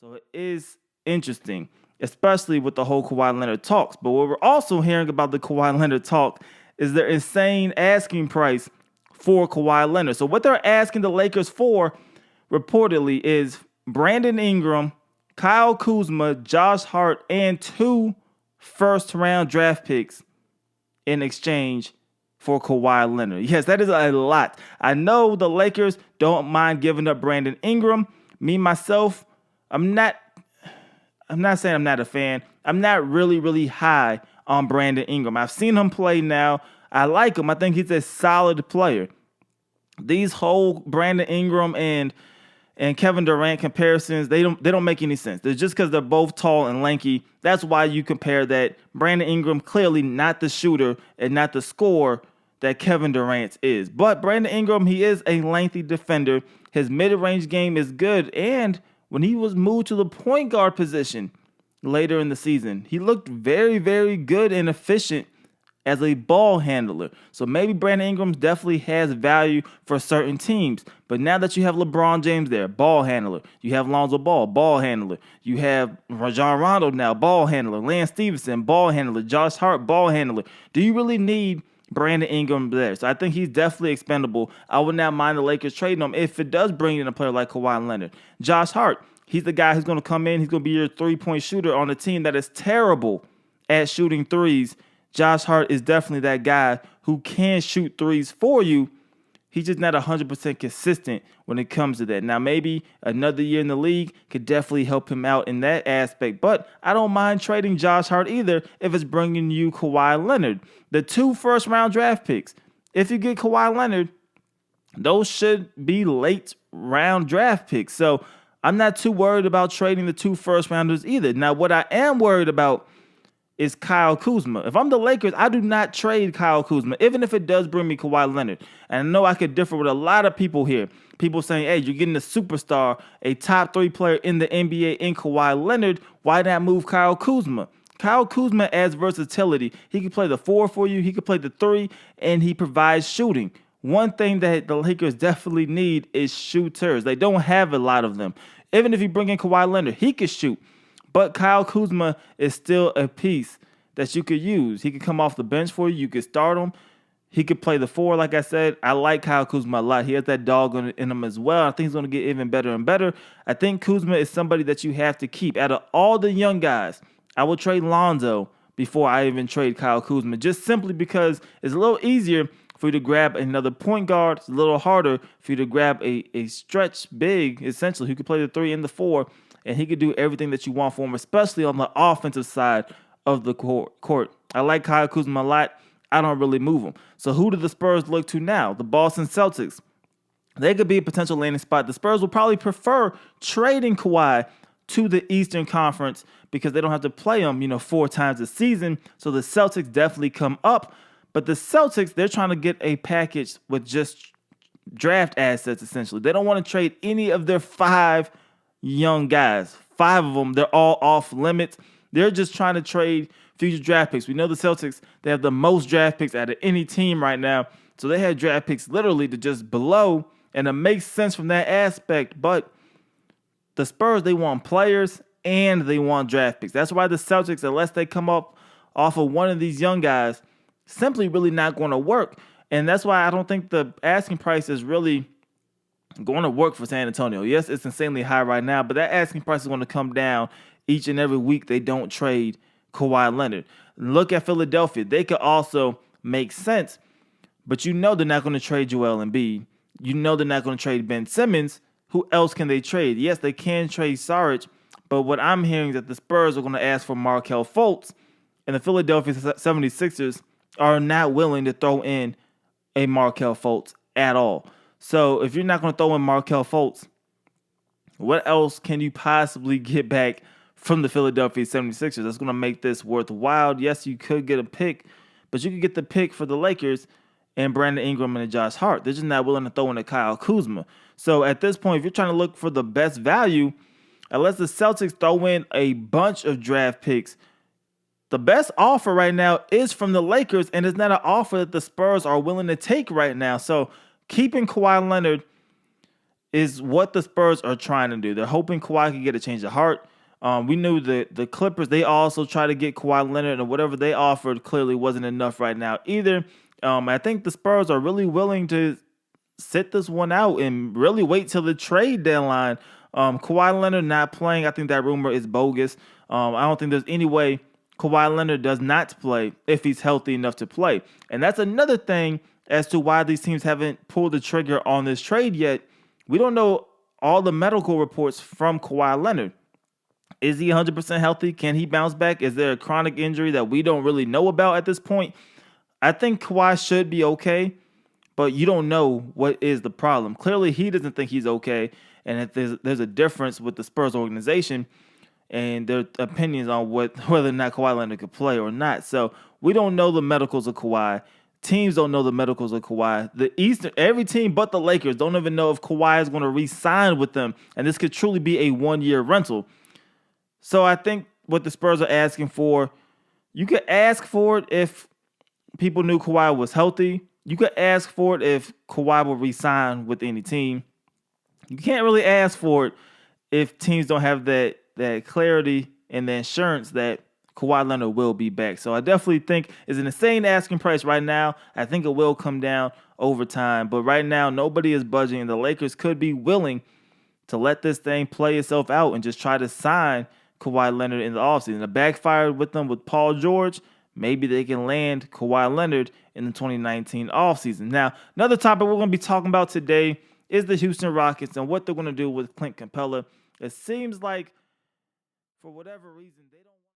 So it is interesting, especially with the whole Kawhi Leonard talks. But what we're also hearing about the Kawhi Leonard talk is their insane asking price for Kawhi Leonard. So what they're asking the Lakers for, reportedly, is Brandon Ingram, Kyle Kuzma, Josh Hart, and 2 first-round draft picks in exchange for Kawhi Leonard. Yes, that is a lot. I know the Lakers don't mind giving up Brandon Ingram. Me, myself, I'm not saying I'm not a fan. I'm not really high on Brandon Ingram. I've seen him play now. I like him. I think he's a solid player. These whole Brandon Ingram and Kevin Durant comparisons, they don't make any sense. They're just because they're both tall and lanky. That's why you compare that. Brandon Ingram, clearly not the shooter and not the scorer that Kevin Durant is. But Brandon Ingram, he is a lengthy defender. His mid-range game is good. And when he was moved to the point guard position later in the season, he looked very good and efficient as a ball handler. So maybe Brandon Ingram definitely has value for certain teams. But now that you have LeBron James there, ball handler. You have Lonzo Ball, ball handler. You have Rajon Rondo now, ball handler. Lance Stevenson, ball handler. Josh Hart, ball handler. Do you really need Brandon Ingram there? So I think he's definitely expendable. I would not mind the Lakers trading him if it does bring in a player like Kawhi Leonard. Josh Hart, he's the guy who's going to come in. He's going to be your three-point shooter on a team that is terrible at shooting threes. Josh Hart is definitely that guy who can shoot threes for you. He's just not 100% consistent when it comes to that. Now, maybe another year in the league could definitely help him out in that aspect. But I don't mind trading Josh Hart either if it's bringing you Kawhi Leonard. The 2 first-round draft picks, if you get Kawhi Leonard, those should be late-round draft picks. So I'm not too worried about trading the 2 first-rounders either. Now, what I am worried about is Kyle Kuzma. If I'm the Lakers, I do not trade Kyle Kuzma, even if it does bring me Kawhi Leonard. And I know I could differ with a lot of people here. People saying, hey, you're getting a superstar, a top 3 player in the NBA in Kawhi Leonard. Why not move Kyle Kuzma? Kyle Kuzma adds versatility. He can play the 4 for you. He can play the 3, and he provides shooting. One thing that the Lakers definitely need is shooters. They don't have a lot of them. Even if you bring in Kawhi Leonard, he can shoot. But Kyle Kuzma is still a piece that you could use. He could come off the bench for you. You could start him. He could play the 4, like I said. I like Kyle Kuzma a lot. He has that dog in him as well. I think he's going to get even better and better. I think Kuzma is somebody that you have to keep. Out of all the young guys, I will trade Lonzo before I even trade Kyle Kuzma, just simply because it's a little easier for you to grab another point guard. It's a little harder for you to grab a stretch big, essentially, who could play the 3 and the 4. And he could do everything that you want for him, especially on the offensive side of the court. I like Kyle Kuzma a lot. I don't really move him. So who do the Spurs look to now? The Boston Celtics. They could be a potential landing spot. The Spurs will probably prefer trading Kawhi to the Eastern Conference because they don't have to play him, 4 times a season. So the Celtics definitely come up. But the Celtics, they're trying to get a package with just draft assets, essentially. They don't want to trade any of their 5 young guys. 5 of them, they're all off limits. They're just trying to trade future draft picks. We know the Celtics, they have the most draft picks out of any team right now. So they have draft picks literally to just blow, and it makes sense from that aspect. But the Spurs, they want players and they want draft picks. That's why the Celtics, unless they come up off of one of these young guys, simply really not going to work. And that's why I don't think the asking price is really going to work for San Antonio. Yes, it's insanely high right now, but that asking price is going to come down each and every week they don't trade Kawhi Leonard. Look at Philadelphia. They could also make sense, but they're not going to trade Joel Embiid. They're not going to trade Ben Simmons. Who else can they trade? Yes, they can trade Saric, but what I'm hearing is that the Spurs are going to ask for Markelle Fultz, and the Philadelphia 76ers are not willing to throw in a Markelle Fultz at all. So if you're not going to throw in Markelle Fultz, what else can you possibly get back from the Philadelphia 76ers that's going to make this worthwhile? Yes, you could get a pick, but you could get the pick for the Lakers and Brandon Ingram and Josh Hart. They're just not willing to throw in a Kyle Kuzma. So at this point, if you're trying to look for the best value, unless the Celtics throw in a bunch of draft picks, the best offer right now is from the Lakers, and it's not an offer that the Spurs are willing to take right now. So keeping Kawhi Leonard is what the Spurs are trying to do. They're hoping Kawhi can get a change of heart. We knew that the Clippers, they also tried to get Kawhi Leonard, and whatever they offered clearly wasn't enough right now either. I think the Spurs are really willing to sit this one out and really wait till the trade deadline. Kawhi Leonard not playing, I think that rumor is bogus. I don't think there's any way Kawhi Leonard does not play if he's healthy enough to play. And that's another thing as to why these teams haven't pulled the trigger on this trade yet. We don't know all the medical reports from Kawhi Leonard. Is he 100% healthy? Can he bounce back? Is there a chronic injury that we don't really know about at this point? I think Kawhi should be okay, but you don't know what is the problem. Clearly, he doesn't think he's okay, and if there's a difference with the Spurs organization and their opinions on whether or not Kawhi Leonard could play or not. So we don't know the medicals of Kawhi. Teams don't know the medicals of Kawhi. Every team but the Lakers don't even know if Kawhi is going to re-sign with them, and this could truly be a one-year rental. So I think what the Spurs are asking for, you could ask for it if people knew Kawhi was healthy. You could ask for it if Kawhi will re-sign with any team. You can't really ask for it if teams don't have that clarity and the insurance that Kawhi Leonard will be back. So I definitely think it's an insane asking price right now. I think it will come down over time. But right now, nobody is budging. The Lakers could be willing to let this thing play itself out and just try to sign Kawhi Leonard in the offseason. It backfired with them with Paul George. Maybe they can land Kawhi Leonard in the 2019 offseason. Now, another topic we're going to be talking about today is the Houston Rockets and what they're going to do with Clint Capella. It seems like, for whatever reason, they don't